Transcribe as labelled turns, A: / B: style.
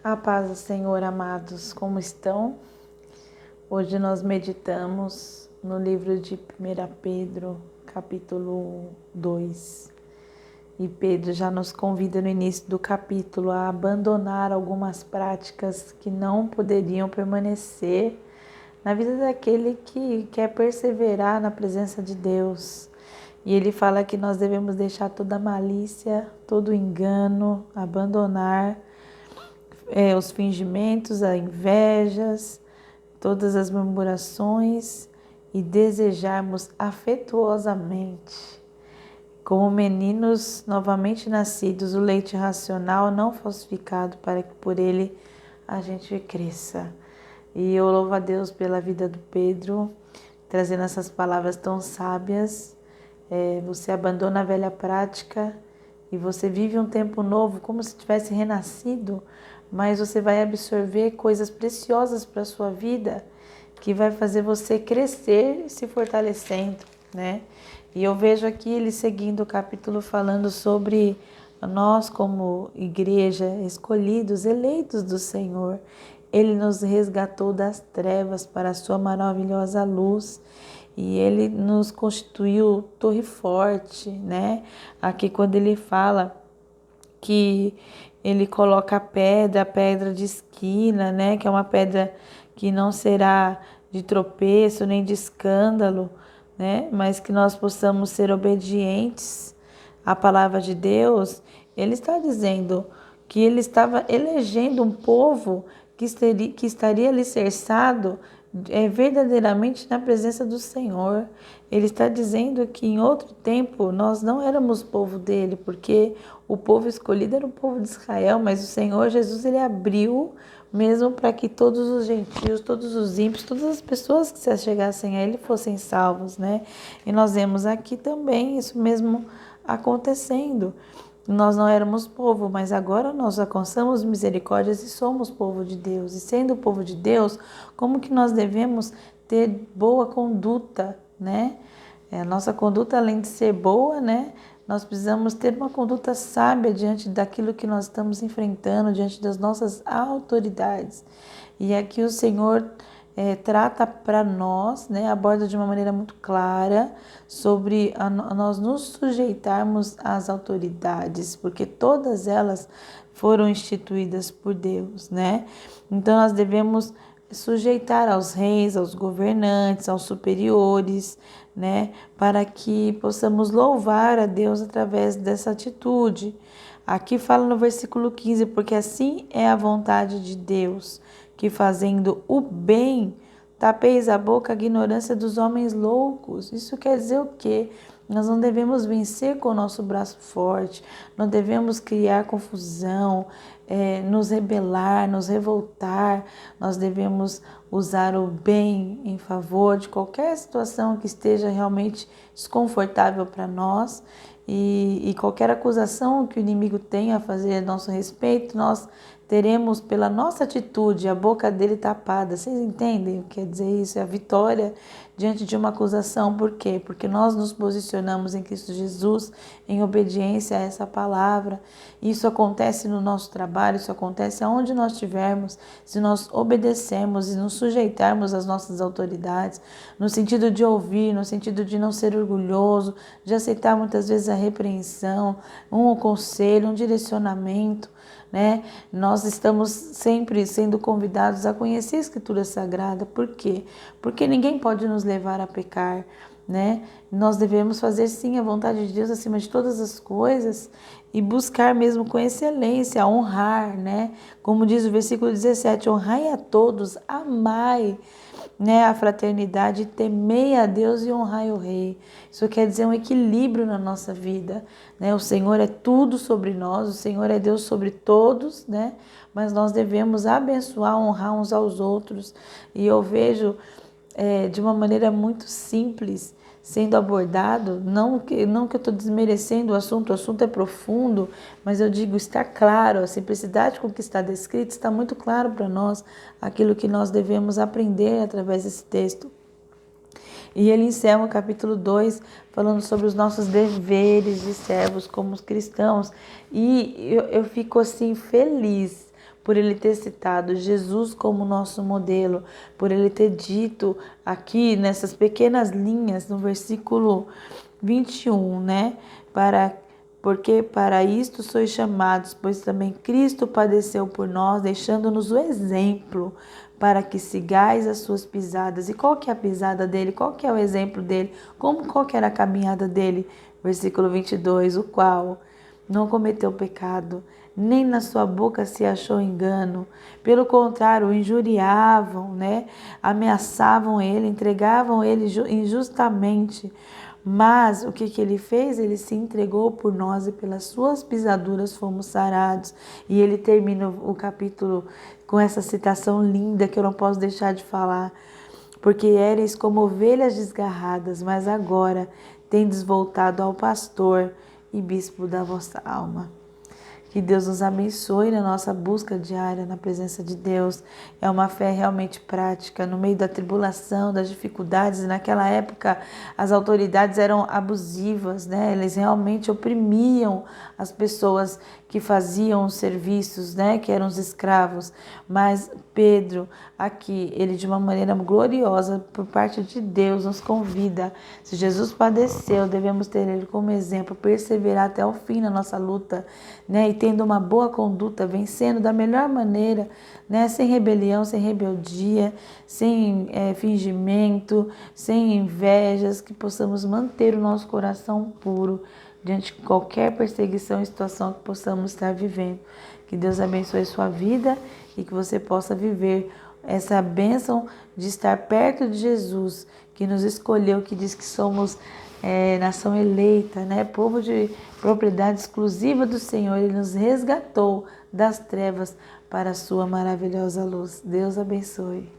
A: A paz do Senhor, amados, como estão? Hoje nós meditamos no livro de 1 Pedro, capítulo 2. E Pedro já nos convida no início do capítulo a abandonar algumas práticas que não poderiam permanecer na vida daquele que quer perseverar na presença de Deus. E ele fala que nós devemos deixar toda a malícia, todo o engano, abandonar os fingimentos, as invejas, todas as murmurações e desejarmos afetuosamente, como meninos novamente nascidos, o leite racional não falsificado, para que por ele a gente cresça. E eu louvo a Deus pela vida do Pedro, trazendo essas palavras tão sábias. Você abandona a velha prática e você vive um tempo novo, como se tivesse renascido, mas você vai absorver coisas preciosas para a sua vida, que vai fazer você crescer e se fortalecendo, né? E eu vejo aqui ele seguindo o capítulo falando sobre nós como igreja, escolhidos, eleitos do Senhor. Ele nos resgatou das trevas para a sua maravilhosa luz. E ele nos constituiu torre forte, né? Aqui quando ele fala que ele coloca a pedra de esquina, né? Que é uma pedra que não será de tropeço nem de escândalo, né? Mas que nós possamos ser obedientes à palavra de Deus. Ele está dizendo que ele estava elegendo um povo que estaria alicerçado verdadeiramente na presença do Senhor. Ele está dizendo que em outro tempo nós não éramos povo dele, porque o povo escolhido era o povo de Israel, mas o Senhor Jesus ele abriu mesmo para que todos os gentios, todos os ímpios, todas as pessoas que se chegassem a ele fossem salvos, né? E nós vemos aqui também isso mesmo acontecendo. Nós não éramos povo, mas agora nós alcançamos misericórdias e somos povo de Deus. E sendo povo de Deus, como que nós devemos ter boa conduta, né? A nossa conduta, além de ser boa, né? Nós precisamos ter uma conduta sábia diante daquilo que nós estamos enfrentando, diante das nossas autoridades. E aqui o Senhor trata para nós, né, aborda de uma maneira muito clara sobre nós nos sujeitarmos às autoridades, porque todas elas foram instituídas por Deus, né? Então nós devemos sujeitar aos reis, aos governantes, aos superiores, né, para que possamos louvar a Deus através dessa atitude. Aqui fala no versículo 15, porque assim é a vontade de Deus, que fazendo o bem, tapeis a boca a ignorância dos homens loucos. Isso quer dizer o quê? Nós não devemos vencer com o nosso braço forte, não devemos criar confusão, nos rebelar, nos revoltar. Nós devemos usar o bem em favor de qualquer situação que esteja realmente desconfortável para nós. E qualquer acusação que o inimigo tenha a fazer a nosso respeito, nós teremos pela nossa atitude a boca dele tapada. Vocês entendem o que quer dizer isso? É a vitória diante de uma acusação. Por quê? Porque nós nos posicionamos em Cristo Jesus em obediência a essa palavra. Isso acontece no nosso trabalho, isso acontece aonde nós estivermos, se nós obedecermos e nos sujeitarmos às nossas autoridades, no sentido de ouvir, no sentido de não ser orgulhoso, de aceitar muitas vezes a repreensão, um conselho, um direcionamento, né? Nós estamos sempre sendo convidados a conhecer a Escritura Sagrada. Por quê? Porque ninguém pode nos levar a pecar, né? Nós devemos fazer sim a vontade de Deus acima de todas as coisas e buscar mesmo com excelência, honrar, né? Como diz o versículo 17, honrai a todos, amai, né, a fraternidade, temei a Deus e honrai o Rei. Isso quer dizer um equilíbrio na nossa vida, né? O Senhor é tudo sobre nós, o Senhor é Deus sobre todos, né? Mas nós devemos abençoar, honrar uns aos outros. E eu vejo de uma maneira muito simples sendo abordado, não que eu estou desmerecendo o assunto é profundo, mas eu digo, está claro, a simplicidade com que está descrito, está muito claro para nós aquilo que nós devemos aprender através desse texto. E ele encerra o capítulo 2 falando sobre os nossos deveres de servos como cristãos. E eu fico assim feliz, por ele ter citado Jesus como nosso modelo, por ele ter dito aqui nessas pequenas linhas no versículo 21, né? Porque para isto sois chamados, pois também Cristo padeceu por nós, deixando-nos o exemplo para que sigais as suas pisadas. E qual que é a pisada dele? Qual que é o exemplo dele? Qual que era a caminhada dele? Versículo 22, o qual não cometeu pecado, nem na sua boca se achou engano. Pelo contrário, o injuriavam, né? Ameaçavam ele, entregavam ele injustamente. Mas o que ele fez? Ele se entregou por nós e pelas suas pisaduras fomos sarados. E ele termina o capítulo com essa citação linda que eu não posso deixar de falar. Porque éreis como ovelhas desgarradas, mas agora tendes voltado ao pastor e bispo da vossa alma. Que Deus nos abençoe na nossa busca diária na presença de Deus. É uma fé realmente prática, no meio da tribulação, das dificuldades. Naquela época, as autoridades eram abusivas, né? Eles realmente oprimiam as pessoas que faziam os serviços, né? Que eram os escravos. Mas Pedro, aqui, ele de uma maneira gloriosa, por parte de Deus, nos convida. Se Jesus padeceu, devemos ter ele como exemplo, perseverar até o fim na nossa luta, né? E tendo uma boa conduta, vencendo da melhor maneira, né? Sem rebelião, sem rebeldia, sem fingimento, sem invejas, que possamos manter o nosso coração puro diante de qualquer perseguição e situação que possamos estar vivendo. Que Deus abençoe sua vida e que você possa viver essa bênção de estar perto de Jesus, que nos escolheu, que diz que somos nação eleita, né? Povo de propriedade exclusiva do Senhor. Ele nos resgatou das trevas para a sua maravilhosa luz. Deus abençoe.